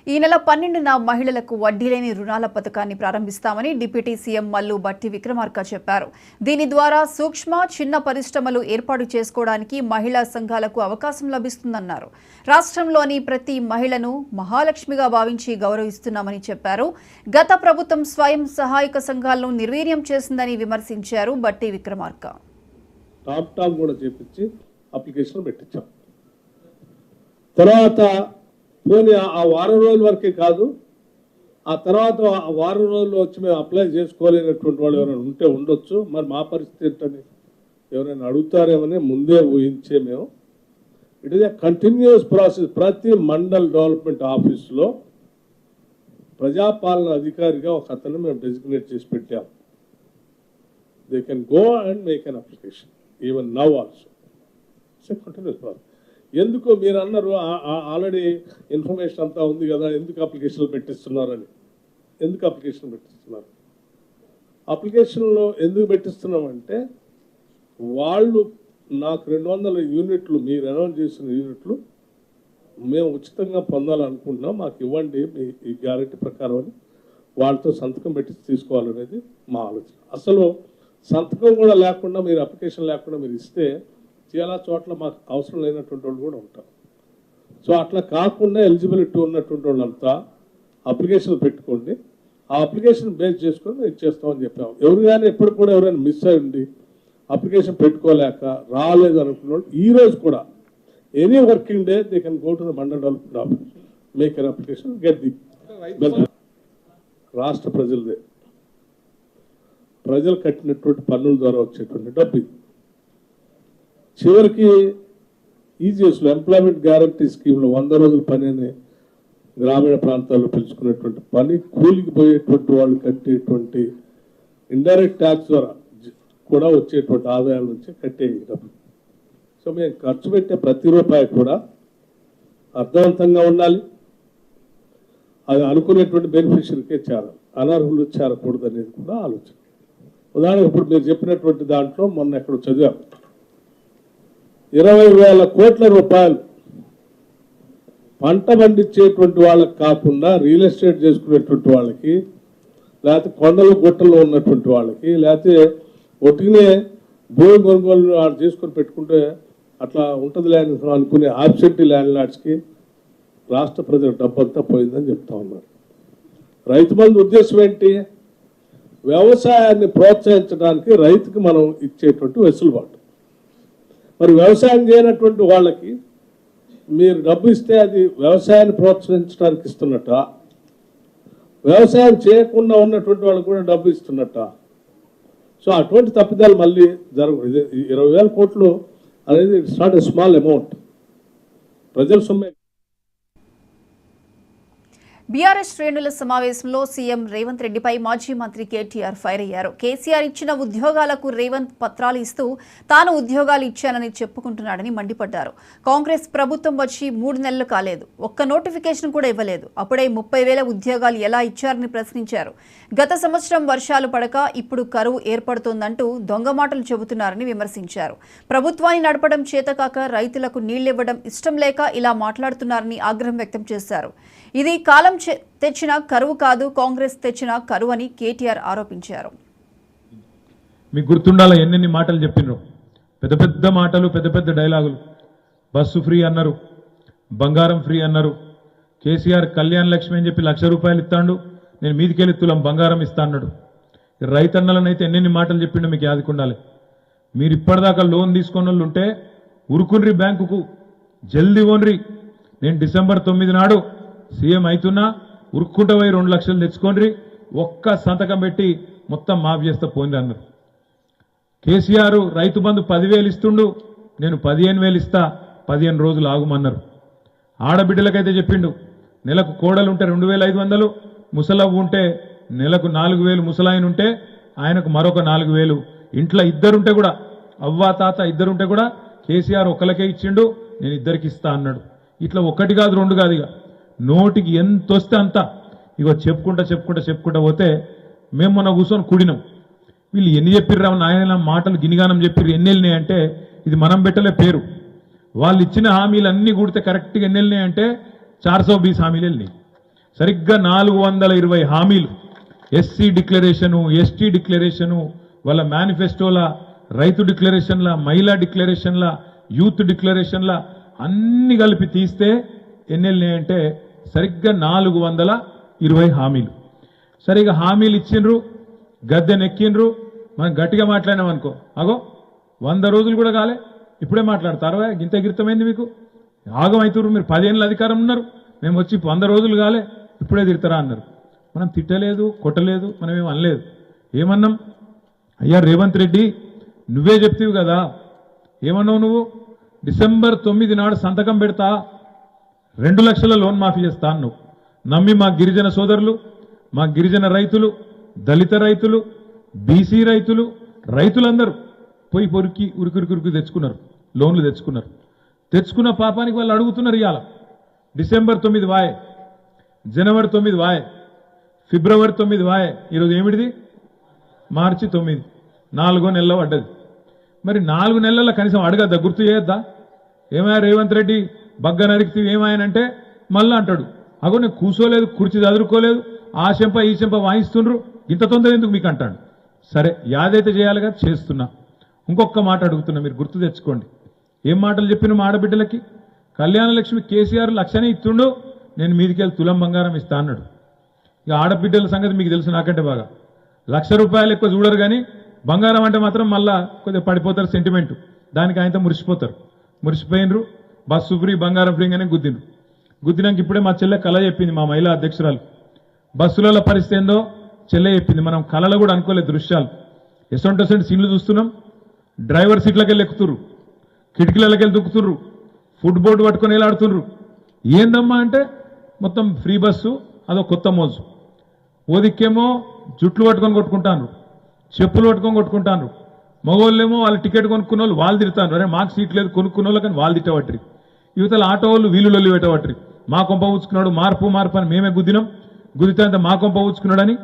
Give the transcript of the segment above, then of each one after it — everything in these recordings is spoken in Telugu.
ఈ నెల 12న మహిళలకు వడ్డీ లేని రుణాల పథకాన్ని ప్రారంభిస్తామని డిప్యూటీ సీఎం మల్లు భట్టి విక్రమార్క చెప్పారు. దీని ద్వారా సూక్ష్మ, చిన్న పరిశ్రమలు ఏర్పాటు చేసుకోవడానికి మహిళా సంఘాలకు అవకాశం లభిస్తుందన్నారు. రాష్ట్రంలోని ప్రతి మహిళను మహాలక్ష్మిగా భావించి గౌరవిస్తున్నామని చెప్పారు. గత ప్రభుత్వం స్వయం సహాయక సంఘాలను నిర్వీర్యం చేసిందని విమర్శించారు భట్టి విక్రమార్క. టాప్ కూడా చేపించి అప్లికేషన్ పెట్టించాం. తర్వాత పోనీ ఆ వారం రోజుల వరకే కాదు, ఆ తర్వాత ఆ వారం రోజుల్లో వచ్చి మేము అప్లై చేసుకోలేనటువంటి వాళ్ళు ఎవరైనా ఉంటే ఉండొచ్చు. మరి మా పరిస్థితి ఏంటని ఎవరైనా అడుగుతారేమని ముందే ఊహించే మేము it is a continuous process. ప్రతి మండల్ డెవలప్మెంట్ ఆఫీస్లో ప్రజాపాలన అధికారిగా ఒక అతను మేము డెసిగ్నేట్ చేసి పెట్టాం. They can go and make an application even now also. It's a continuous process. ఎందుకు మీరు అన్నారు ఆల్రెడీ ఇన్ఫర్మేషన్ అంతా ఉంది కదా, ఎందుకు అప్లికేషన్లు పెట్టిస్తున్నారని. ఎందుకు అప్లికేషన్ పెట్టిస్తున్నారు? అప్లికేషన్లో ఎందుకు పెట్టిస్తున్నామంటే వాళ్ళు నాకు 200 యూనిట్లు మీరు అనౌన్స్ చేసిన యూనిట్లు మేము ఉచితంగా పొందాలనుకుంటున్నాం, మాకు ఇవ్వండి ఈ గ్యారెంటీ ప్రకారం అని వాళ్ళతో సంతకం పెట్టి తీసుకోవాలనేది మా ఆలోచన. అసలు సంతకం కూడా లేకుండా మీరు అప్లికేషన్ లేకుండా మీరు ఇస్తే చాలా చోట్ల మాకు అవసరం లేనటువంటి వాళ్ళు కూడా ఉంటారు. సో అట్లా కాకుండా ఎలిజిబిలిటీ ఉన్నటువంటి వాళ్ళంతా అప్లికేషన్ పెట్టుకోండి, ఆ అప్లికేషన్ బేస్ చేసుకొని మేము ఇచ్చేస్తామని చెప్పాము. ఎవరు కానీ ఎప్పుడు కూడా ఎవరైనా మిస్ అయ్యండి అప్లికేషన్ పెట్టుకోలేక రాలేదు అనుకున్న వాళ్ళు ఈ రోజు కూడా any working day they can go to the mandal development office, make an application, get the. రాష్ట్ర ప్రజలదే, ప్రజలు కట్టినటువంటి పన్నుల ద్వారా వచ్చేటువంటి డబ్బు ఇది. చివరికి ఈజీఎస్లో ఎంప్లాయ్మెంట్ గ్యారంటీ స్కీమ్లో 100 రోజుల పని అని గ్రామీణ ప్రాంతాల్లో పిలుచుకునేటువంటి పని కూలికి పోయేటువంటి వాళ్ళు కట్టేటువంటి ఇండైరెక్ట్ ట్యాక్స్ ద్వారా కూడా వచ్చేటువంటి ఆదాయాల నుంచి కట్టే డబ్బు. సో మేము ఖర్చు పెట్టే ప్రతి రూపాయి కూడా అర్థవంతంగా ఉండాలి, అది అనుకునేటువంటి బెనిఫిషరీకే చేరాలి, అనర్హులు చేరకూడదు అనేది కూడా ఆలోచన. ఉదాహరణకు ఇప్పుడు మీరు చెప్పినటువంటి దాంట్లో మొన్న ఎక్కడ చదివాం, 20,000 కోట్ల రూపాయలు పంట పండించేటువంటి వాళ్ళకి కాకుండా రియల్ ఎస్టేట్ చేసుకునేటువంటి వాళ్ళకి, లేకపోతే కొండలు గుట్టల్లో ఉన్నటువంటి వాళ్ళకి, లేకపోతే ఒట్టినే భూమి కొనుగోలు చేసుకొని పెట్టుకుంటే అట్లా ఉంటుంది ల్యాండ్ అనుకునే ఆబ్సెంటీ ల్యాండ్ లార్డ్స్కి రాష్ట్ర ప్రజల డబ్బంతా పోయిందని చెప్తా ఉన్నారు. రైతు బంధు ఉద్దేశం ఏంటి? వ్యవసాయాన్ని ప్రోత్సహించడానికి రైతుకి మనం ఇచ్చేటువంటి వెసులుబాటు. మరి వ్యవసాయం చేయనటువంటి వాళ్ళకి మీరు డబ్బు ఇస్తే అది వ్యవసాయాన్ని ప్రోత్సహించడానికి ఇస్తున్నట్ట, వ్యవసాయం చేయకుండా ఉన్నటువంటి వాళ్ళకి కూడా డబ్బు ఇస్తున్నట్ట? సో అటువంటి తప్పిదాలు మళ్ళీ జరగదు. ఇది 20,000 కోట్లు అనేది it's not a small amount, ప్రజల సొమ్మే. బీఆర్ఎస్ శ్రేణుల సమావేశంలో సీఎం రేవంత్ రెడ్డిపై మాజీ మంత్రి కేటీఆర్ ఫైర్ అయ్యారు. కేసీఆర్ ఇచ్చిన ఉద్యోగాలకు రేవంత్ పత్రాలు ఇస్తూ తాను ఉద్యోగాలు ఇచ్చానని చెప్పుకుంటున్నాడని మండిపడ్డారు. కాంగ్రెస్ ప్రభుత్వం వచ్చి 3 నెలలు కాలేదు, ఒక్క నోటిఫికేషన్ కూడా ఇవ్వలేదు, అప్పుడే 30,000 ఉద్యోగాలు ఎలా ఇచ్చారని ప్రశ్నించారు. గత సంవత్సరం వర్షాలు పడక ఇప్పుడు కరువు ఏర్పడుతోందంటూ దొంగ మాటలు చెబుతున్నారని విమర్శించారు. ప్రభుత్వాన్ని నడపడం చేతకాక రైతులకు నీళ్లివ్వడం ఇష్టం లేక ఇలా మాట్లాడుతున్నారని ఆగ్రహం వ్యక్తం చేశారు. ఇది కాలం తెచ్చిన కరువు కాదు, కాంగ్రెస్ తెచ్చిన కరువు అని కేటీఆర్ ఆరోపించారు. మీకు గుర్తుండాల ఎన్నెన్ని మాటలు చెప్పినారు, పెద్ద పెద్ద మాటలు, పెద్ద పెద్ద డైలాగులు. బస్సు ఫ్రీ అన్నారు, బంగారం ఫ్రీ అన్నారు. కేసీఆర్ కళ్యాణ్ లక్ష్మి అని చెప్పి ₹1,00,000 ఇస్తాడు, నేను మీదికెళ్ళి తులం బంగారం ఇస్తా అన్నాడు. రైతన్నలనైతే ఎన్నెన్ని మాటలు చెప్పిండో మీకు యాదకుండాలి. మీరు ఇప్పటిదాకా లోన్ తీసుకున్న వాళ్ళు ఉంటే ఉరుకున్రి బ్యాంకుకు, జల్దీ ఓన్రి. నేను డిసెంబర్ 9 నాడు సీఎం అవుతున్నా, ఉరుక్కుంట పోయి 2 లక్షలు తెచ్చుకోండి, ఒక్క సంతకం పెట్టి మొత్తం మాఫ్ చేస్తే పోయింది అన్నారు. కేసీఆర్ రైతు బంధు 10,000 ఇస్తుండు, నేను 15,000 ఇస్తా, 15 రోజులు ఆగుమన్నారు. ఆడబిడ్డలకైతే చెప్పిండు, నెలకు కోడలు ఉంటే 2,500, ముసలవ్వు ఉంటే నెలకు 4,000, ముసలాయన ఉంటే ఆయనకు మరొక 4,000. ఇంట్లో ఇద్దరుంటే కూడా, అవ్వ తాత ఇద్దరుంటే కూడా కేసీఆర్ ఒక్కలకే ఇచ్చిండు, నేను ఇద్దరికి ఇస్తా అన్నాడు. ఇట్లా 1 కాదు 2 కాదు, ఇక నోటికి ఎంత వస్తే అంత ఇగో చెప్పుకుంటా పోతే మేము మొన్న కూర్చొని కూడినాం. వీళ్ళు ఎన్ని చెప్పిర్రా నాయన మాటలు గినిగానం చెప్పిర్రు, ఎన్ని వెళ్ళినాయి అంటే ఇది మనం పెట్టలే పేరు. వాళ్ళు ఇచ్చిన హామీలు అన్నీ కూడితే కరెక్ట్గా ఎన్ని వెళ్ళినాయి అంటే 420 హామీలు వెళ్ళినాయి. సరిగ్గా 420 హామీలు ఎస్సీ డిక్లరేషను, ఎస్టీ డిక్లరేషను, వాళ్ళ మేనిఫెస్టోల, రైతు డిక్లరేషన్ల, మహిళా డిక్లరేషన్ల, యూత్ డిక్లరేషన్ల అన్ని కలిపి తీస్తే ఎన్ని వెళ్ళినాయంటే సరిగ్గా 420 హామీలు. సరిగ్గా హామీలు ఇచ్చిండ్రు, గద్దెనెక్కిండ్రు. మనం గట్టిగా మాట్లాడినాం అనుకో, అగో 100 రోజులు కూడా కాలే ఇప్పుడే మాట్లాడతారు. ఇంత గిరితమైంది మీకు, ఆగం అవుతున్నారు. మీరు 10 ఏళ్ళ అధికారం ఉన్నారు, మేము వచ్చి 100 రోజులు కాలే ఇప్పుడే తిడతారా అన్నారు. మనం తిట్టలేదు, కొట్టలేదు, మనం ఏం అనలేదు. ఏమన్నాం? అయ్యా రేవంత్ రెడ్డి, నువ్వే చెప్తీవి కదా, ఏమన్నావు నువ్వు? డిసెంబర్ 9 నాడు సంతకం పెడతా, 2 లక్షల లోన్ మాఫీ చేస్తా అన్నావు. నమ్మి మా గిరిజన సోదరులు, మా గిరిజన రైతులు, దళిత రైతులు, బీసీ రైతులు, రైతులందరూ పోయి పొరికి ఉరికి తెచ్చుకున్నారు, లోన్లు తెచ్చుకున్నారు. తెచ్చుకున్న పాపానికి వాళ్ళు అడుగుతున్నారు ఇవాళ. డిసెంబర్ 9 వాయే, జనవరి 9 వాయే, ఫిబ్రవరి 9 వాయే, ఈరోజు ఏమిటిది? మార్చి 9, 4 నెలల పడ్డది. మరి 4 నెలల కనీసం అడగద్దా, గుర్తు చేయొద్దా? ఏమైనా రేవంత్ రెడ్డి బగ్గ నరికితే ఏమాయనంటే మళ్ళా అంటాడు, అగో నేను కూర్చోలేదు, కుర్చీ చదువుకోలేదు, ఆ చెంప ఈ చెంప వాయిస్తుండ్రు, ఇంత తొందర ఎందుకు మీకు అంటాడు. సరే యాదైతే చేయాలిగా, చేస్తున్నా. ఇంకొక మాట అడుగుతున్నా, మీరు గుర్తు తెచ్చుకోండి. ఏం మాటలు చెప్పిన మా ఆడబిడ్డలకి? కళ్యాణ లక్ష్మి కేసీఆర్ 1,00,000 ఇస్తుండు, నేను మీదికెళ్ళి తులం బంగారం ఇస్తా అన్నాడు. ఇక ఆడబిడ్డల సంగతి మీకు తెలుసు నాకంటే బాగా. ₹1,00,000 ఎక్కువ చూడరు కానీ బంగారం అంటే మాత్రం మళ్ళా కొద్దిగా పడిపోతారు, సెంటిమెంట్. దానికి ఆయనతో మురిసిపోతారు. మురిసిపోయినరు, బస్సు ఫ్రీ, బంగారం ఫ్రీ అని గుద్దిండ్రు. గుద్దినాక ఇప్పుడే మా చెల్లె కళ చెప్పింది, మా మహిళా అధ్యక్షురాలు. బస్సులలో పరిస్థితి ఏందో చెల్లె చెప్పింది. మనం కళలో కూడా అనుకోలేదు దృశ్యాలు. ఎసొంటొసంటి సీన్లు చూస్తున్నాం. డ్రైవర్ సీట్లకి వెళ్ళి ఎక్కుతుర్రు, కిటికీలకి వెళ్ళి దుక్కుతుర్రు, ఫుడ్ బోర్డు పట్టుకొని వెళ్ళాడుతుర్రు. ఏందమ్మా అంటే మొత్తం ఫ్రీ బస్సు, అదో కొత్త మోజు. ఓదిక్కేమో జుట్లు పట్టుకొని కొట్టుకుంటాను, చెప్పులు పట్టుకొని కొట్టుకుంటాను. మగవాళ్ళేమో వాళ్ళ టికెట్ కొనుక్కున్న వాళ్ళు వాళ్ళు తిడతాను, అరే మాకు సీట్ లేదు కొనుక్కున్న వాళ్ళు, కానీ వాళ్ళు తిట్టబట్టి. యువతల ఆటో వాళ్ళు వీళ్ళు లొల్లి పెట్టబట్టి, మా కొంప ఊచుకున్నాడు, మార్పు అని మేమే గుద్దినాం, గుద్దితే అంత మా కొంప ఊచుకున్నాడని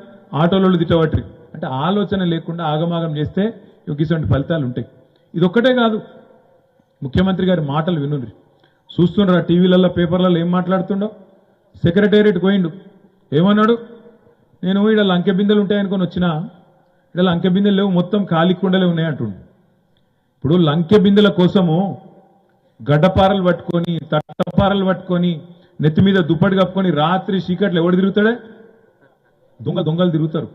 ఆటోలు తిట్టబట్టి. అంటే ఆలోచన లేకుండా ఆగమాగం చేస్తే ఇటువంటి ఫలితాలు ఉంటాయి. ఇదొక్కటే కాదు, ముఖ్యమంత్రి గారి మాటలు వినుండ్రి. చూస్తుండ్రా టీవీలలో, పేపర్లలో ఏం మాట్లాడుతుండో. సెక్రటేరియట్ పోయిండు, ఏమన్నాడు? నేను ఇక్కడ లంకె బిందెలు ఉంటాయనుకొని వచ్చినా, ఇక్కడ లంకె బిందెలు లేవు, మొత్తం ఖాళీ కుండలే ఉన్నాయంటుండు. ఇప్పుడు లంకె బిందెల కోసము గడ్డపారలు పట్టుకొని, తట్టపారలు పట్టుకొని, నెత్తి మీద దుప్పటి కప్పుకొని రాత్రి చీకట్లు ఎవడు తిరుగుతాడే? దొంగలు తిరుగుతారు.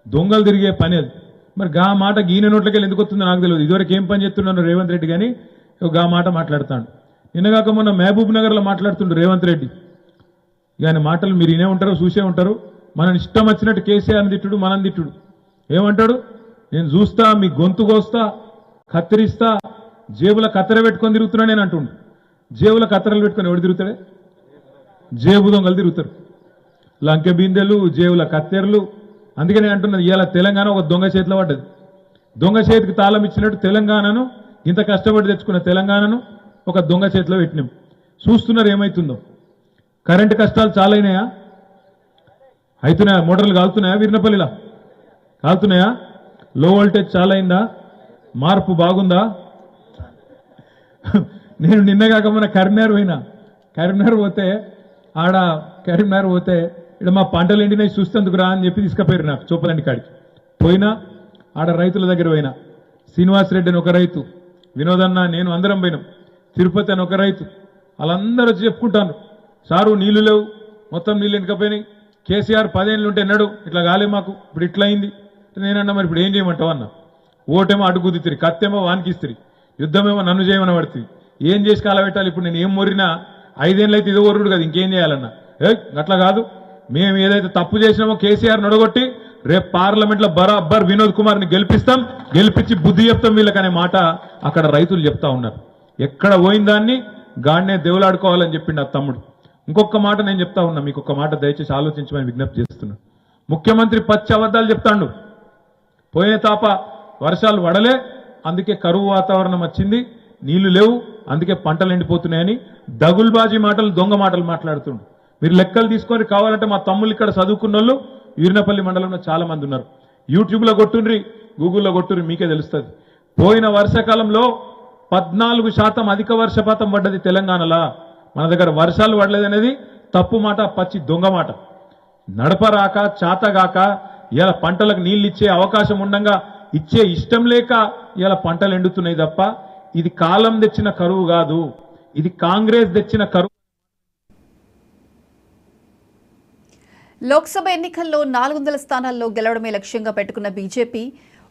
దొంగలు తిరిగే పని అది. మరి గా మాట గీన నోట్లకెళ్ళి ఎందుకు వస్తుందో నాకు తెలియదు. ఇదివరకు ఏం పని చేస్తున్నాను రేవంత్ రెడ్డి, కానీ గా మాట మాట్లాడతాడు. నిన్నగాక మొన్న మహబూబ్ నగర్లో మాట్లాడుతుండు రేవంత్ రెడ్డి. ఆయన మాటలు మీరు వినే ఉంటారు, చూసే ఉంటారు. మనం ఇష్టం వచ్చినట్టు కేసీఆర్ని తిట్టుడు, మనం తిట్టుడు. ఏమంటాడు? నేను చూస్తా, మీ గొంతు కోస్తా, కత్తిరిస్తా, జేబుల కత్తెర పెట్టుకొని తిరుగుతున్నా నేను అంటుండు. జేబుల కత్తెరలు పెట్టుకొని ఎవడు తిరుగుతాడే? జేబు దొంగలు తిరుగుతారు. లంకె బిందెలు, జేబుల కత్తెరలు. అందుకనే అంటున్నది, ఇవాళ తెలంగాణ ఒక దొంగ చేతిలో పడ్డది. దొంగ చేతికి తాళం ఇచ్చినట్టు తెలంగాణను, ఇంత కష్టపడి తెచ్చుకున్న తెలంగాణను ఒక దొంగ చేతిలో పెట్టినాం. చూస్తున్నారు ఏమవుతుందో. కరెంటు కష్టాలు చాలా అయినాయా? అవుతున్నాయా? మోటార్లు కాలుతున్నాయా? వీరినపల్లిలా కాలుతున్నాయా? లో వోల్టేజ్ చాలా అయిందా? మార్పు బాగుందా? నేను నిన్నగాక మన కరీంనగర్ పోతే ఇక్కడ మా పంటలు ఎండినాయి చూస్తేందుకు రా అని చెప్పి తీసుకుపోయారు నాకు చూపలండి కాడికి. పోయినా ఆడ రైతుల దగ్గర పోయినా. శ్రీనివాస్ రెడ్డి అని ఒక రైతు, వినోదన్న, నేను అందరం పోయినాం. తిరుపతి అని ఒక రైతు. వాళ్ళందరూ వచ్చి చెప్పుకుంటాను, సారు నీళ్లు లేవు, మొత్తం నీళ్ళు వెనుకపోయినాయి, కేసీఆర్ 10 ఏళ్ళు ఉంటే ఎన్నాడు ఇట్లా కాలే మాకు, ఇప్పుడు ఇట్లా అయింది. నేనన్నా మరి ఇప్పుడు ఏం చేయమంటావు అన్న. ఓటేమో అడుగుదిత్తిరి, కత్తేమో వానికిస్తిరి, యుద్ధమేమో నన్ను చేయమని పడుతుంది. ఏం చేసి కాలబెట్టాలి? ఇప్పుడు నేను ఏం మొరినా 5 ఏళ్ళు అయితే ఇదో ఒరుడు కదా, ఇంకేం చేయాలన్నా? అట్లా కాదు, మేము ఏదైతే తప్పు చేసినామో కేసీఆర్ నొడగొట్టి రేపు పార్లమెంట్ లో బరాబర్ వినోద్ కుమార్ ని గెలిపిస్తాం, గెలిపించి బుద్ధి చెప్తాం వీళ్ళకనే మాట అక్కడ రైతులు చెప్తా ఉన్నారు. ఎక్కడ పోయిన దాన్ని గాడినే దేవులాడుకోవాలని చెప్పిండు ఆ తమ్ముడు. ఇంకొక మాట నేను చెప్తా ఉన్నా, మీకు ఒక మాట దయచేసి ఆలోచించమని విజ్ఞప్తి చేస్తున్నా. ముఖ్యమంత్రి పచ్చి అబద్ధాలు చెప్తాడు. పోయిన తాప వర్షాలు పడలే, అందుకే కరువు వాతావరణం వచ్చింది, నీళ్లు లేవు, అందుకే పంటలు ఎండిపోతున్నాయని దగుల్బాజీ మాటలు, దొంగ మాటలు మాట్లాడుతుండు. మీరు లెక్కలు తీసుకొని కావాలంటే మా తమ్ముళ్ళు ఇక్కడ చదువుకున్న వాళ్ళు వీరినపల్లి మండలంలో చాలా మంది ఉన్నారు. యూట్యూబ్లో కొట్టుండ్రి, గూగుల్లో కొట్టుండ్రి, మీకే తెలుస్తుంది. పోయిన వర్షాకాలంలో 14% అధిక వర్షపాతం పడ్డది తెలంగాణలో. మన దగ్గర వర్షాలు పడలేదనేది తప్పు మాట, పచ్చి దొంగ మాట. నడపరాక చాతగాక ఇలా పంటలకు నీళ్ళు ఇచ్చే అవకాశం ఉండంగా ఇచ్చే ఇష్టం లేక ఇలా పంటలు ఎండుతున్నాయి తప్ప ఇది కాలం తెచ్చిన కరువు కాదు, ఇది కాంగ్రెస్ తెచ్చిన కరువు. లోక్సభ ఎన్నికల్లో 400 స్థానాల్లో గెలవడమే లక్ష్యంగా పెట్టుకున్న బీజేపీ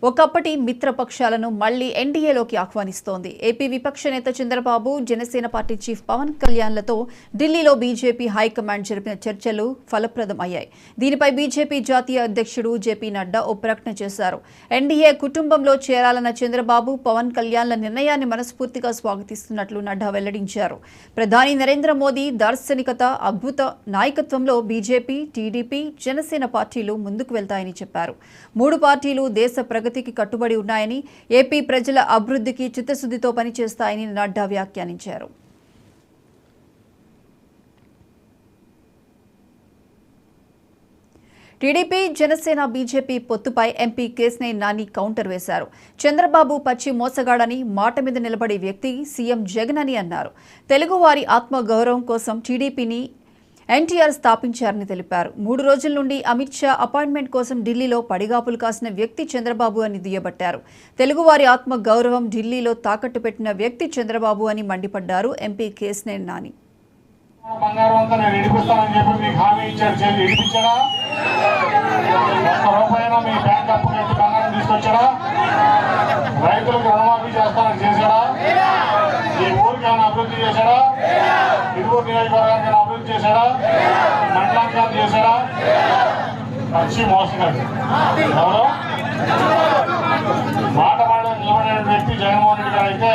ఒకప్పటి మిత్రపక్షాలను మళ్లీ ఎన్డీఏలోకి ఆహ్వానిస్తోంది. ఏపీ విపక్ష నేత చంద్రబాబు, జనసేన పార్టీ చీఫ్ పవన్ కళ్యాణ్లతో ఢిల్లీలో బీజేపీ హైకమాండ్ జరిపిన చర్చలు ఫలప్రదం అయ్యాయి. దీనిపై బీజేపీ జాతీయ అధ్యక్షుడు జేపీ నడ్డా ఓ ప్రకటన చేశారు. ఎన్డీఏ కుటుంబంలో చేరాలన్న చంద్రబాబు, పవన్ కళ్యాణ్ల నిర్ణయాన్ని మనస్ఫూర్తిగా స్వాగతిస్తున్నట్లు నడ్డా వెల్లడించారు. ప్రధాని నరేంద్ర మోదీ దార్శనికత, అద్భుత నాయకత్వంలో బీజేపీ, టీడీపీ, జనసేన పార్టీలు ముందుకు వెళ్తాయని చెప్పారు. 3 పార్టీలు దేశ ప్రగతికి కట్టుబడి ఉన్నాయని, ఏపీ ప్రజల అభివృద్ధికి చిత్తశుద్ధితో పనిచేస్తాయని నడ్డా వ్యాఖ్యానించారు. టీడీపీ, జనసేన, బీజేపీ పొత్తుపై ఎంపీ కేశినేని నాని కౌంటర్ వేశారు. చంద్రబాబు పచ్చి మోసగాడని, మాట మీద నిలబడే వ్యక్తి సీఎం జగన్ అని అన్నారు. తెలుగువారి ఆత్మగౌరవం కోసం టీడీపీని ఎన్టీఆర్ స్థాపించారని తెలిపారు. 3 రోజుల నుండి అమిత్ షా అపాయింట్మెంట్ కోసం ఢిల్లీలో పడిగాపులు కాసిన వ్యక్తి చంద్రబాబు అని దుయ్యబట్టారు. తెలుగువారి ఆత్మ గౌరవం ఢిల్లీలో తాకట్టు పెట్టిన వ్యక్తి చంద్రబాబు అని మండిపడ్డారు ఎంపీ కేశినేని నాని. రైతులకు రుణమాఫీ చేస్తానని చేశాడా? ఈ ఊరికి అభివృద్ధి చేశాడా? ఇరువురు నియోజకవర్గానికి అభివృద్ధి చేశాడా? మండలానికి చేశాడా? పచ్చి మోసగాడు. ఎవరు మాట నిలబడే వ్యక్తి జగన్మోహన్ రెడ్డి గారు అయితే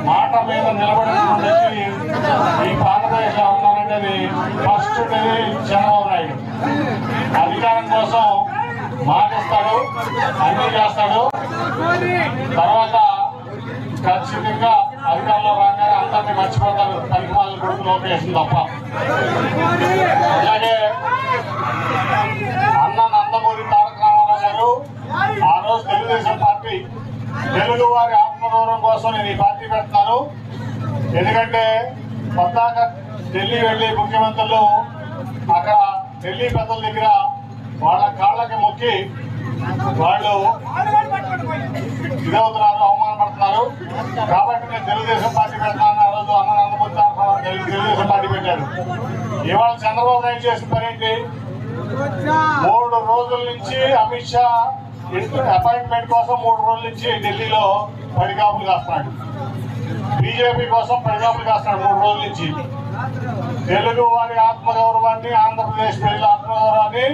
మాట మీద నిలబడినటువంటి వ్యక్తి ఈ భారతదేశంలో ఉన్నారంటే ఫస్ట్ చంద్రబాబు నాయుడు. అధికారం కోసం మాటిస్తాడు, అన్ని చేస్తాడు, తర్వాత ఖచ్చితంగా అధికారంలో రాగానే అందరినీ మర్చిపోతారు. పరిమాణాల కొడుకు లోకేషన్ తప్ప. అలాగే అన్న నందమూరి తారక రామారావు గారు ఆ రోజు తెలుగుదేశం పార్టీ తెలుగు వారి ఆత్మగౌరవం కోసం నేను ఈ పార్టీ పెడుతున్నాను. ఎందుకంటే కొత్తగా ఢిల్లీ వెళ్ళి ముఖ్యమంత్రులు అక్కడ ఢిల్లీ పెద్దల దగ్గర వాళ్ళ కాళ్ళకి మొక్కి వాళ్ళు ఇదవుతున్నారు, అవమానపడుతున్నారు. కాబట్టి నేను తెలుగుదేశం పార్టీ పెడతాను. ఆ రోజు అన్న నందమూరి తెలుగుదేశం పార్టీ పెట్టారు. ఇవాళ చంద్రబాబు నాయుడు చేసిన పని ఏంటి? 3 రోజుల నుంచి అమిత్ షా అపాయింట్మెంట్ కోసం 3 రోజుల నుంచి ఢిల్లీలో పడిగాపులు కాస్తున్నాడు. బీజేపీ కోసం పడిగాపులు కాస్తున్నాడు 3 రోజుల నుంచి. తెలుగు వారి ఆత్మగౌరవాన్ని, ఆంధ్రప్రదేశ్ ప్రజల ఆత్మగౌరవాన్ని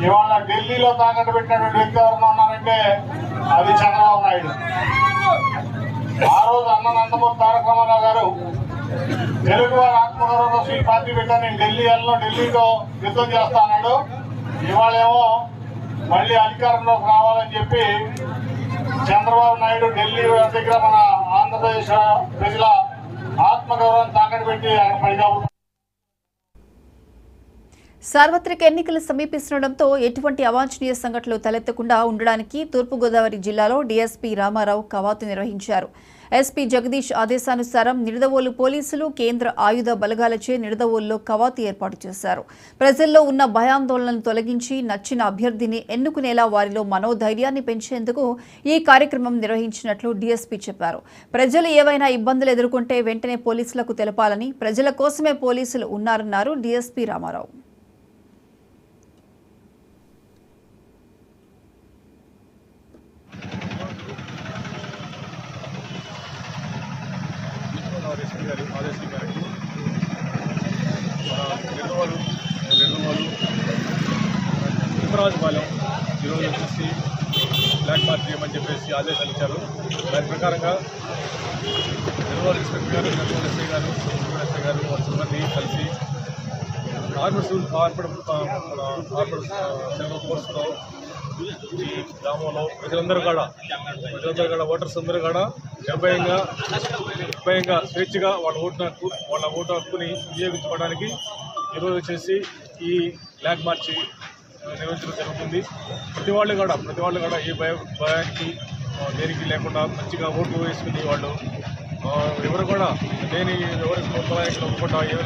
ఇవాళ ఢిల్లీలో తాకట్టు పెట్టినటువంటి వ్యక్తి ఎవరైనా ఉన్నారంటే అది చంద్రబాబు నాయుడు. ఆ రోజు అన్న నందమూరి తారక రామారావు గారు తెలుగు వారి ఆత్మగౌరవం కోసం ఈ పార్టీ పెట్టాను, నేను ఢిల్లీతో యుద్ధం చేస్తా అన్నాడు. ఇవాళేమో మళ్ళీ అధికారంలోకి రావాలని చెప్పి చంద్రబాబు నాయుడు ఢిల్లీ దగ్గర మన ఆంధ్రప్రదేశ్ ప్రజల ఆత్మగౌరవాన్ని తాకట్టు పెట్టి పడిగాపులు. సార్వత్రిక ఎన్నికలు సమీపిస్తుండటంతో ఎటువంటి అవాంఛనీయ సంఘటనలు తలెత్తకుండా ఉండడానికి తూర్పుగోదావరి జిల్లాలో డీఎస్పీ రామారావు కవాతు నిర్వహించారు. ఎస్పీ జగదీష్ ఆదేశానుసారం నిడదవోలు పోలీసులు, కేంద్ర ఆయుధ బలగాలచే నిడదవోలులో కవాతు ఏర్పాటు చేశారు. ప్రజల్లో ఉన్న భయాందోళనలను తొలగించి నచ్చిన అభ్యర్థిని ఎన్నుకునేలా వారిలో మనోధైర్యాన్ని పెంచేందుకు ఈ కార్యక్రమం నిర్వహించినట్లు డీఎస్పీ చెప్పారు. ప్రజలు ఏవైనా ఇబ్బందులు ఎదుర్కొంటే వెంటనే పోలీసులకు తెలపాలని, ప్రజల కోసమే పోలీసులు ఉన్నారన్నారు డీఎస్పీ రామారావు. ఎస్పీ గారి ఆదేశం మేరకు నెల్లూరు తిమ్మరాజుపాలెం ఈరోజు వచ్చేసి బ్లాక్ మార్క్ చేయమని చెప్పేసి ఆదేశాలు ఇచ్చారు. దాని ప్రకారంగా నెల్లూరు ఇన్స్పెక్టర్ గారు, నెల్లూరు ఎస్ఐ గారు, ఎస్ఐ గారు వారి సిబ్బంది కలిసి ఆర్మడ్ సెలవు కోర్సులో ఈ గ్రామంలో ప్రజలందరూ కూడా ఓటర్స్ అందరూ కూడా నిర్భయంగా స్వేచ్ఛగా వాళ్ళ ఓటు హక్కుని వినియోగించుకోవడానికి ఈరోజు వచ్చేసి ఈ ఫ్లాగ్ మార్చి నిర్వహించడం జరుగుతుంది. ప్రతి వాళ్ళు కూడా ఏ భయానికి దేనికి లేకుండా మంచిగా ఓటు వేసుకుని వాళ్ళు ఎవరు కూడా లేని ఎవరికి ముఖ్యమైన ఒప్పుకుంటా ఏమీ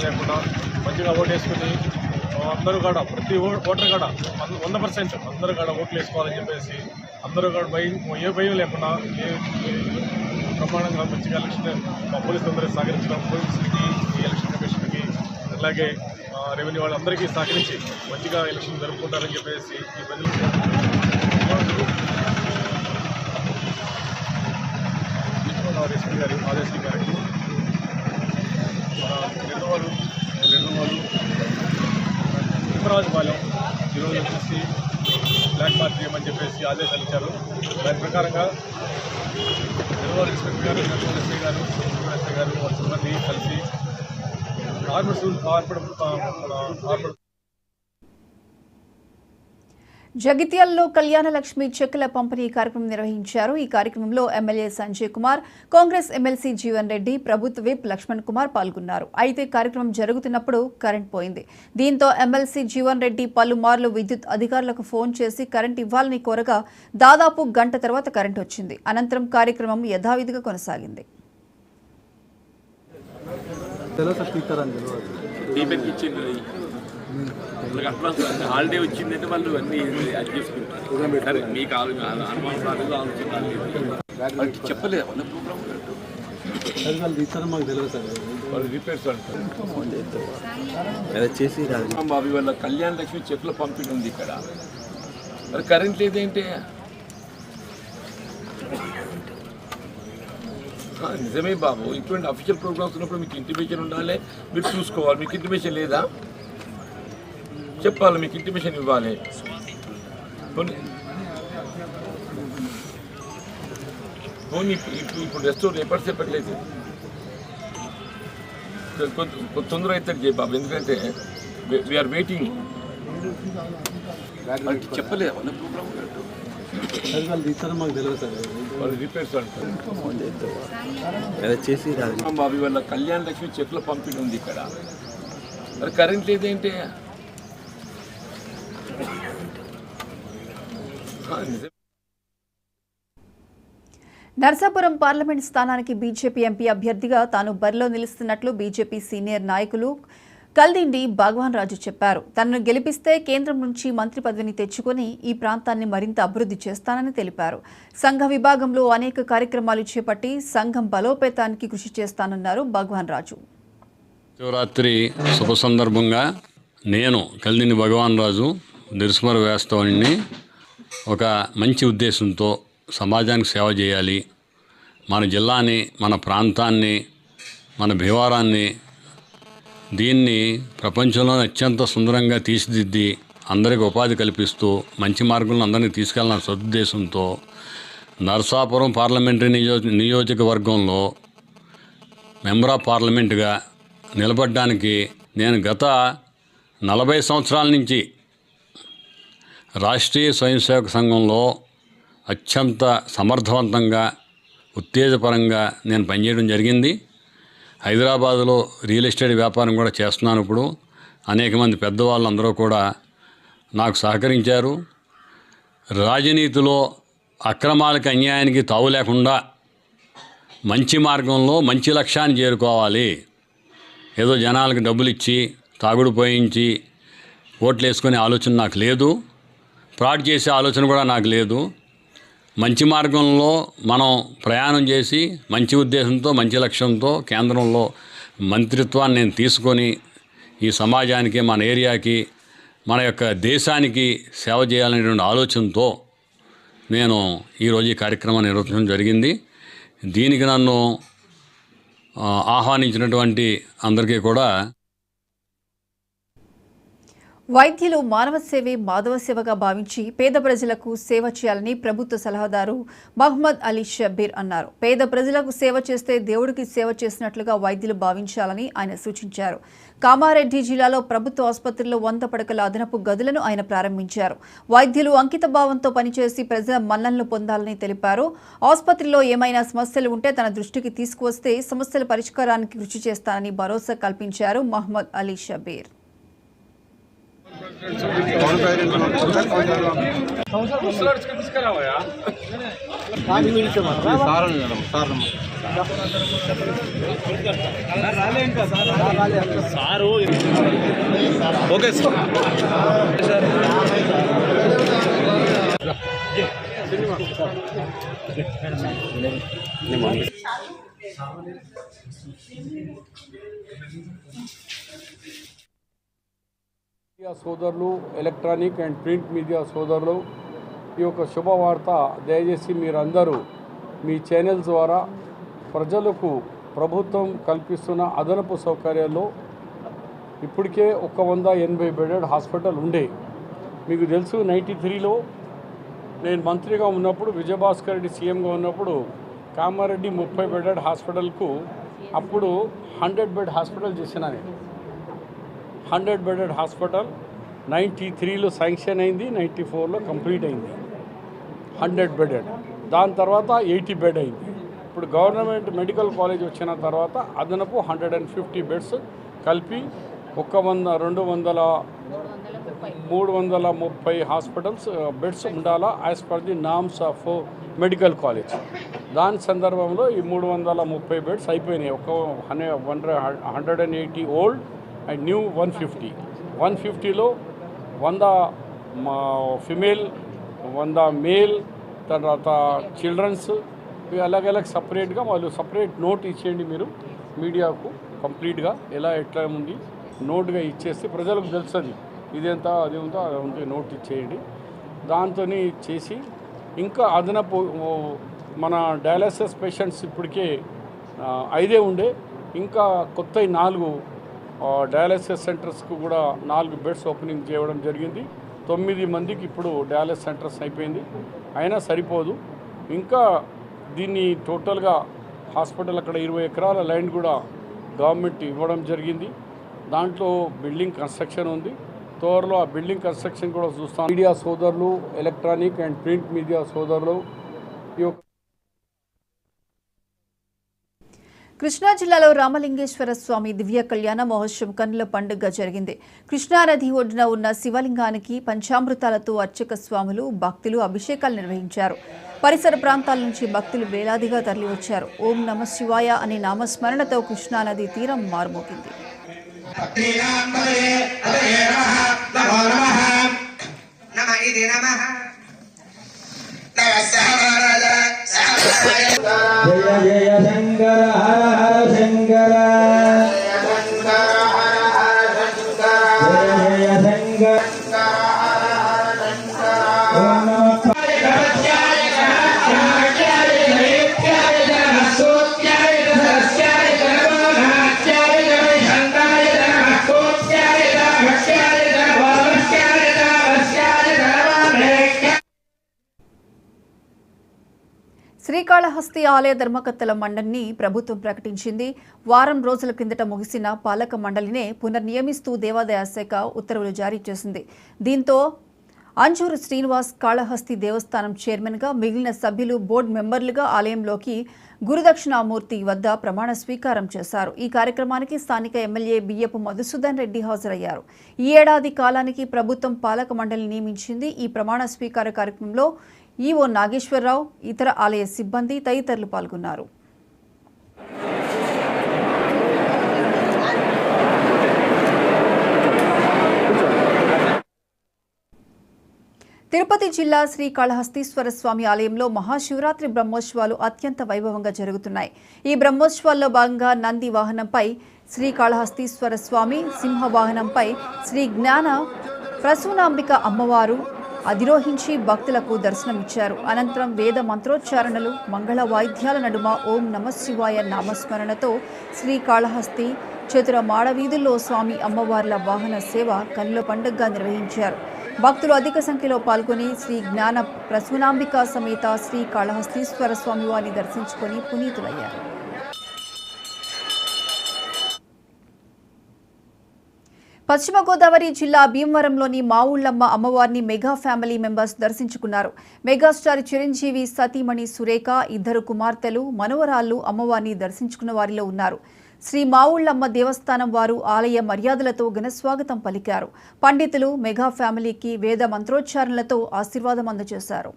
లేకుండా మంచిగా ఓటు వేసుకుని అందరూ కూడా ప్రతి ఓటర్ కూడా 100% అందరూ కూడా ఓట్లు వేసుకోవాలని చెప్పేసి అందరూ కూడా ఏ భయం లేకుండా ప్రమాణంగా మంచిగా ఎలక్షన్ మా పోలీసులు అందరూ సహకరించడం, పోలీసులకి ఈ ఎలక్షన్ కమిషన్కి అలాగే రెవెన్యూ వాళ్ళందరికీ సహకరించి మంచిగా ఎలక్షన్ జరుపుకుంటారని చెప్పేసి ఈ ప్రజలకు ఎస్పీ గారి ఆదేశం గారికి మన నెల్లూరు తిమ్మరాజుపాలెం ఈరోజు వచ్చేసి బ్లాక్ మార్క్ చేయమని చెప్పేసి ఆదేశాలు ఇచ్చారు. దాని ప్రకారంగా నెల్లూరు ఇన్స్పెక్టర్ గారు, నెల్లూరు ఎస్ఐ గారు, ఎస్ఐ గారు వారి సిబ్బంది కలిసి ఆర్మడ్ జగిత్యాలలో కళ్యాణలక్ష్మి చెక్కుల పంపిణీ కార్యక్రమం నిర్వహించారు. ఈ కార్యక్రమంలో ఎమ్మెల్యే సంజయ్ కుమార్, కాంగ్రెస్ ఎమ్మెల్సీ జీవన్ రెడ్డి, ప్రభుత్వ విప్ లక్ష్మణ్ కుమార్ పాల్గొన్నారు. అయితే కార్యక్రమం జరుగుతున్నప్పుడు కరెంట్ పోయింది. దీంతో ఎమ్మెల్సీ జీవన్ రెడ్డి పలుమార్లు విద్యుత్ అధికారులకు ఫోన్ చేసి కరెంట్ ఇవ్వాలని కోరగా దాదాపు గంట తర్వాత కరెంట్ వచ్చింది. అనంతరం కార్యక్రమం యథావిధిగా కొనసాగింది. హాలిడే వచ్చిందంటే వాళ్ళు అన్నీ అది చేసుకుంటారు. సరే మీకు అనుమానం రాలేదు, ఆలోచన చెప్పలేదు వాళ్ళు రిపేర్స్ అంటారు. బాబు వాళ్ళ కళ్యాణ లక్ష్మి చెక్కుల పంపిణీ ఉంది ఇక్కడ, మరి కరెంట్ లేదేంటి? నిజమే బాబు, ఇటువంటి అఫీషియల్ ప్రోగ్రామ్స్ ఉన్నప్పుడు మీకు ఇంటిమేషన్ ఉండాలి, మీరు చూసుకోవాలి. మీకు ఇంటిమేషన్ లేదా చెప్పాలి, మీకు ఇంటిమేషన్ ఇవ్వాలి. పోనీ ఇప్పుడు రెస్టోర్ ఎప్పటిసేపటి లేదు, తొందర అవుతుంది చేయ బాబు, ఎందుకంటే వీఆర్ వెయిటింగ్. చెప్పలేదు వాళ్ళు రిపేర్స్ అంటారు. బాబు వాళ్ళ కళ్యాణ లక్ష్మి చెక్కుల పంపిణీ ఉంది ఇక్కడ, మరి కరెంట్ లేదేంటి? నర్సాపురం పార్లమెంట్ స్థానానికి బీజేపీ ఎంపీ అభ్యర్థిగా తాను బరిలో నిలుస్తున్నట్లు బీజేపీ సీనియర్ నాయకులు కల్దిండి భగవాన్ రాజు చెప్పారు. తనను గెలిపిస్తే కేంద్రం నుంచి మంత్రి పదవిని తెచ్చుకొని ఈ ప్రాంతాన్ని మరింత అభివృద్ధి చేస్తానని తెలిపారు. సంఘ విభాగంలో అనేక కార్యక్రమాలు చేపట్టి సంఘం బలోపేతానికి కృషి చేస్తానన్నారు భగవాన్ రాజు. శివరాత్రి శుభ సందర్భంగా నేను కల్దిండి భగవాన్ రాజు నిరుస్మర వేస్తవాన్ని ఒక మంచి ఉద్దేశంతో సమాజానికి సేవ చేయాలి, మన జిల్లాని, మన ప్రాంతాన్ని, మన భీవారాన్ని, దీన్ని ప్రపంచంలో అత్యంత సుందరంగా తీర్చిదిద్ది అందరికీ ఉపాధి కల్పిస్తూ మంచి మార్గంలో అందరినీ తీసుకెళ్లాలన్న సదుద్దేశంతో నరసాపురం పార్లమెంటరీ నియోజకవర్గంలో మెంబర్ ఆఫ్ పార్లమెంటుగా నిలబడడానికి నేను గత 40 సంవత్సరాల నుంచి రాష్ట్రీయ స్వయం సేవక సంఘంలో అత్యంత సమర్థవంతంగా, ఉత్తేజపరంగా నేను పనిచేయడం జరిగింది. హైదరాబాదులో రియల్ ఎస్టేట్ వ్యాపారం కూడా చేస్తున్నాను. ఇప్పుడు అనేక మంది పెద్దవాళ్ళందరూ కూడా నాకు సహకరించారు. రాజనీతిలో అక్రమాలకి, అన్యాయానికి తావు లేకుండా మంచి మార్గంలో మంచి లక్ష్యాన్ని చేరుకోవాలి. ఏదో జనాలకు డబ్బులు ఇచ్చి తాగుడు పోయించి ఓట్లు వేసుకునే ఆలోచన నాకు లేదు, ఫ్రాడ్ చేసే ఆలోచన కూడా నాకు లేదు. మంచి మార్గంలో మనం ప్రయాణం చేసి మంచి ఉద్దేశంతో, మంచి లక్ష్యంతో కేంద్రంలో మంత్రిత్వాన్ని నేను తీసుకొని ఈ సమాజానికి, మన ఏరియాకి, మన యొక్క దేశానికి సేవ చేయాలనేటువంటి ఆలోచనతో నేను ఈరోజు ఈ కార్యక్రమాన్ని నిర్వహించడం జరిగింది. దీనికి నన్ను ఆహ్వానించినటువంటి అందరికీ కూడా వైద్యులు మానవ సేవే మాధవ సేవగా భావించి పేద ప్రజలకు సేవ చేయాలని ప్రభుత్వ సలహాదారు మహమ్మద్ అలీ షబ్బీర్ అన్నారు. పేద ప్రజలకు సేవ చేస్తే దేవుడికి సేవ చేసినట్లుగా వైద్యులు భావించాలని ఆయన సూచించారు. కామారెడ్డి జిల్లాలో ప్రభుత్వ ఆసుపత్రిలో 100 పడకల అదనపు గదులను ఆయన ప్రారంభించారు. వైద్యులు అంకిత భావంతో పనిచేసి ప్రజల మన్ననలు పొందాలని తెలిపారు. ఆసుపత్రిలో ఏమైనా సమస్యలు ఉంటే తన దృష్టికి తీసుకువస్తే సమస్యల పరిష్కారానికి కృషి చేస్తానని భరోసా కల్పించారు మహమ్మద్ అలీ షబ్బీర్. తీసుకురావా ఓకే సార్. మీడియా సోదరులు, ఎలక్ట్రానిక్ అండ్ ప్రింట్ మీడియా సోదరులు, ఈ యొక్క శుభవార్త దయచేసి మీరందరూ మీ ఛానల్ ద్వారా ప్రజలకు ప్రభుత్వం కల్పిస్తున్న అదనపు సౌకర్యాల్లో ఇప్పటికే 180 బెడెడ్ హాస్పిటల్ ఉండే. మీకు తెలుసు 93లో నేను మంత్రిగా ఉన్నప్పుడు, విజయభాస్కర్ రెడ్డి సీఎంగా ఉన్నప్పుడు కామారెడ్డి 30 బెడెడ్ హాస్పిటల్కు అప్పుడు 100 బెడ్ హాస్పిటల్ చేసిన నేను. 100 బెడెడ్ హాస్పిటల్ 93లో శాంక్షన్ అయింది, 94లో కంప్లీట్ అయింది 100 బెడెడ్. దాని తర్వాత 80 బెడ్ అయింది. ఇప్పుడు గవర్నమెంట్ మెడికల్ కాలేజ్ వచ్చిన తర్వాత అదనపు 150 బెడ్స్ కలిపి 330 హాస్పిటల్స్ బెడ్స్ ఉండాలా as per the norms of medical college. దాని సందర్భంలో ఈ 330 బెడ్స్ అయిపోయినాయి. 180 old and new 150. 150లో 100 female, 100 male, తర్వాత చిల్డ్రన్స్, ఇవి అలాగ సపరేట్గా వాళ్ళు సపరేట్ నోట్ ఇచ్చేయండి మీరు మీడియాకు. కంప్లీట్గా ఎట్లా ఉంది నోట్గా ఇచ్చేస్తే ప్రజలకు తెలుస్తుంది ఇదెంత అది ఉందో అది ఉంటే నోట్ ఇచ్చేయండి. దాంతో చేసి ఇంకా అదనపు మన డయాలసిస్ పేషెంట్స్ ఇప్పటికే 5 ఉండే, ఇంకా కొత్త 4 డయాలసిస్ సెంటర్స్కు కూడా 4 బెడ్స్ ఓపెనింగ్ చేయడం జరిగింది. 9 మందికి ఇప్పుడు డయాలసిస్ సెంటర్స్ అయిపోయింది. అయినా సరిపోదు, ఇంకా దీన్ని టోటల్గా హాస్పిటల్ అక్కడ 20 ఎకరాల ల్యాండ్ కూడా గవర్నమెంట్ ఇవ్వడం జరిగింది. దాంట్లో బిల్డింగ్ కన్స్ట్రక్షన్ ఉంది. త్వరలో ఆ బిల్డింగ్ కన్స్ట్రక్షన్ కూడా చూస్తాం. మీడియా సోదరులు, ఎలక్ట్రానిక్ అండ్ ప్రింట్ మీడియా సోదరులు, ఈ యొక్క కృష్ణా జిల్లాలో రామలింగేశ్వర స్వామి దివ్య కళ్యాణ మహోత్సవం కన్నుల పండుగ జరిగింది. కృష్ణానది ఒడ్డున ఉన్న శివలింగానికి పంచామృతాలతో అర్చక స్వాములు, భక్తులు అభిషేకాలు నిర్వహించారు. పరిసర ప్రాంతాల నుంచి భక్తులు వేలాదిగా తరలివచ్చారు. ఓం నమ శివాయ అనే నామస్మరణతో కృష్ణానది తీరం మారుమోగింది. శ్రీకాళహస్తి ఆలయ ధర్మకర్తల మండలిని ప్రభుత్వం ప్రకటించింది. వారం రోజుల కిందట ముగిసిన పాలక మండలినే పునర్నియమిస్తూ దేవాదాయ శాఖ ఉత్తర్వులు జారీ చేసింది. దీంతో అంజూరు శ్రీనివాస్ కాళహస్తి దేవస్థానం చైర్మన్గా, మిగిలిన సభ్యులు బోర్డు మెంబర్లుగా ఆలయంలోకి గురుదక్షిణామూర్తి వద్ద ప్రమాణ స్వీకారం చేశారు. ఈ కార్యక్రమానికి స్థానిక ఎమ్మెల్యే బియ్యపు మధుసూదన్ రెడ్డి హాజరయ్యారు. ఈ ఏడాది కాలానికి ప్రభుత్వం పాలక మండలిని నియమించింది. ఈ ప్రమాణ స్వీకార కార్యక్రమంలో ఈవో నాగేశ్వరరావు, ఇతర ఆలయ సిబ్బంది తదితరులు పాల్గొన్నారు. తిరుపతి జిల్లా శ్రీకాళహస్తీశ్వర స్వామి ఆలయంలో మహాశివరాత్రి బ్రహ్మోత్సవాలు అత్యంత వైభవంగా జరుగుతున్నాయి. ఈ బ్రహ్మోత్సవాల్లో భాగంగా నంది వాహనంపై శ్రీకాళహస్తీశ్వర స్వామి, సింహ వాహనంపై శ్రీ జ్ఞాన ప్రసూనాంబిక అమ్మవారు అధిరోహించి భక్తులకు దర్శనమిచ్చారు. అనంతరం వేద మంత్రోచ్చారణలు, మంగళ వాయిద్యాల నడుమ ఓం నమ శివాయ నామస్మరణతో శ్రీకాళహస్తి చతుర మాడవీధుల్లో స్వామి అమ్మవార్ల వాహన సేవ కన్నుల పండుగగా నిర్వహించారు. భక్తులు అధిక సంఖ్యలో పాల్గొని శ్రీ జ్ఞాన ప్రసూనాంబిక సమేత శ్రీకాళహస్తీశ్వర స్వామి వారిని దర్శించుకొని పునీతులయ్యారు. పశ్చిమ గోదావరి జిల్లా భీమవరంలోని మావుళ్లమ్మ అమ్మవారిని మెగా ఫ్యామిలీ మెంబర్స్ దర్శించుకున్నారు. మెగాస్టార్ చిరంజీవి సతీమణి సురేఖ, 2 కుమార్తెలు, మనవరాళ్లు అమ్మవారిని దర్శించుకున్న వారిలో ఉన్నారు. శ్రీ మావుళ్లమ్మ దేవస్థానం వారు ఆలయ మర్యాదలతో ఘనస్వాగతం పలికారు. పండితులు మెగా ఫ్యామిలీకి వేద మంత్రోచ్చారణలతో ఆశీర్వాదం అందజేశారు.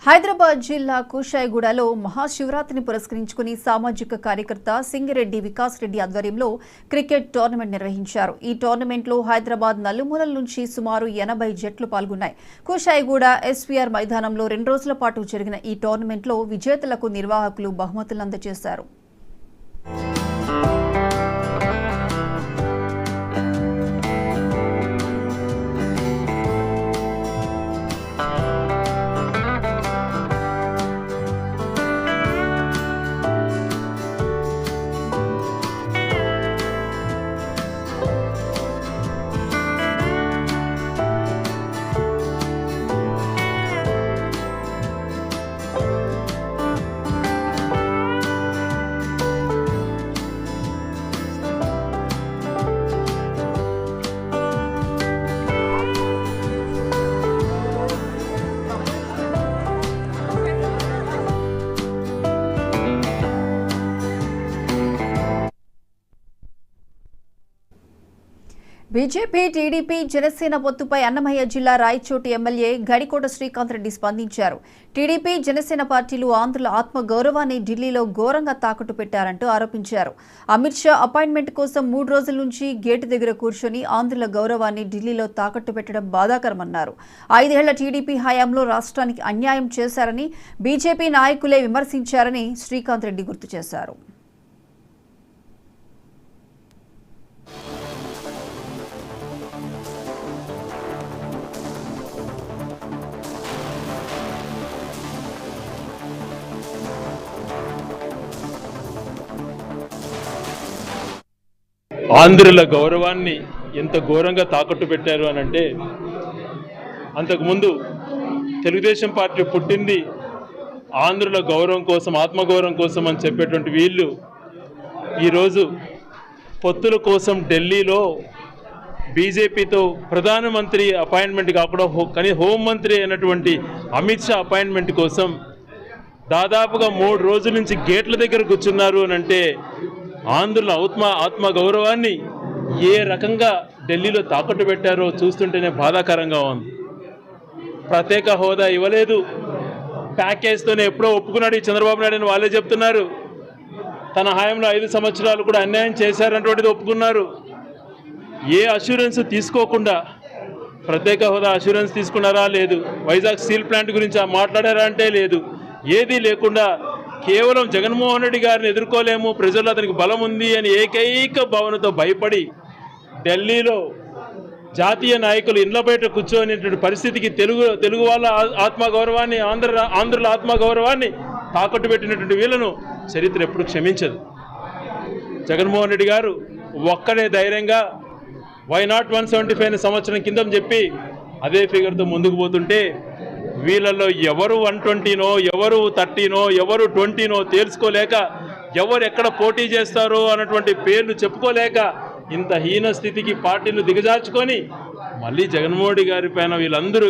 హైదరాబాద్ జిల్లా కూషాయిగూడలో మహాశివరాత్రిని పురస్కరించుకుని సామాజిక కార్యకర్త సింగిరెడ్డి వికాస్ రెడ్డి ఆధ్వర్యంలో క్రికెట్ టోర్నమెంట్ నిర్వహించారు. ఈ టోర్నమెంట్లో హైదరాబాద్ నలుమూలల నుంచి సుమారు 80 జట్లు పాల్గొన్నాయి. కూషాయిగూడ ఎస్వీఆర్ మైదానంలో 2 రోజుల పాటు జరిగిన ఈ టోర్నమెంట్లో విజేతలకు నిర్వాహకులు బహుమతులు అందజేశారు. బీజేపీ, టీడీపీ, జనసేన పొత్తుపై అన్నమయ్య జిల్లా రాయచోటి ఎమ్మెల్యే గడికోట శ్రీకాంత్ రెడ్డి స్పందించారు. టీడీపీ, జనసేన పార్టీలు ఆంధ్రుల ఆత్మ గౌరవాన్ని ఢిల్లీలో ఘోరంగా తాకట్టు పెట్టారంటూ ఆరోపించారు. అమిత్ షా అపాయింట్మెంట్ కోసం 3 రోజుల నుంచి గేటు దగ్గర కూర్చొని ఆంధ్రుల గౌరవాన్ని ఢిల్లీలో తాకట్టు పెట్టడం బాధాకరమన్నారు. 5 ఏళ్ల టీడీపీ హయాంలో రాష్ట్రానికి అన్యాయం చేశారని బీజేపీ నాయకులే విమర్శించారని శ్రీకాంత్ రెడ్డి గుర్తు చేశారు. ఆంధ్రుల గౌరవాన్ని ఎంత ఘోరంగా తాకట్టు పెట్టారు అని అంటే, అంతకుముందు తెలుగుదేశం పార్టీ పుట్టింది ఆంధ్రుల గౌరవం కోసం, ఆత్మగౌరవం కోసం అని చెప్పేటువంటి వీళ్ళు ఈరోజు పొత్తుల కోసం ఢిల్లీలో బీజేపీతో ప్రధానమంత్రి అపాయింట్మెంట్ కాకుండా కానీ హోంమంత్రి అయినటువంటి అమిత్ షా అపాయింట్మెంట్ కోసం దాదాపుగా 3 రోజుల నుంచి గేట్ల దగ్గర కూర్చున్నారు అని అంటే, ఆంధ్రుల ఆత్మ గౌరవాన్ని ఏ రకంగా ఢిల్లీలో తాకట్టు పెట్టారో చూస్తుంటేనే బాధాకరంగా ఉంది. ప్రత్యేక హోదా ఇవ్వలేదు, ప్యాకేజ్తోనే ఎప్పుడో ఒప్పుకున్నాడు ఈ చంద్రబాబు నాయుడు అని వాళ్ళే చెప్తున్నారు. తన హయాంలో 5 సంవత్సరాలు కూడా అన్యాయం చేశారన్నటువంటిది ఒప్పుకున్నారు. ఏ అష్యూరెన్స్ తీసుకోకుండా ప్రత్యేక హోదా అష్యూరెన్స్ తీసుకున్నారా? లేదు. వైజాగ్ స్టీల్ ప్లాంట్ గురించి మాట్లాడారా అంటే లేదు. ఏదీ లేకుండా కేవలం జగన్మోహన్ రెడ్డి గారిని ఎదుర్కోలేము, ప్రజల్లో అతనికి బలం ఉంది అని ఏకైక భావనతో భయపడి ఢిల్లీలో జాతీయ నాయకులు ఇండ్ల బయట కూర్చోనేటువంటి పరిస్థితికి తెలుగు వాళ్ళ ఆత్మగౌరవాన్ని, ఆంధ్రుల ఆత్మగౌరవాన్ని తాకట్టు పెట్టినటువంటి వీళ్ళను చరిత్ర ఎప్పుడు క్షమించదు. జగన్మోహన్ రెడ్డి గారు ఒక్కడే ధైర్యంగా వై నాట్ 175 సంవత్సరం కింద చెప్పి అదే ఫిగర్తో ముందుకు పోతుంటే, వీళ్ళల్లో ఎవరు 120నో, ఎవరు 30నో, ఎవరు 20నో తేల్చుకోలేక, ఎవరు ఎక్కడ పోటీ చేస్తారో అన్నటువంటి పేర్లు చెప్పుకోలేక ఇంత హీన స్థితికి పార్టీలు దిగజార్చుకొని మళ్ళీ జగన్మోహన్ రెడ్డి గారి పైన వీళ్ళందరూ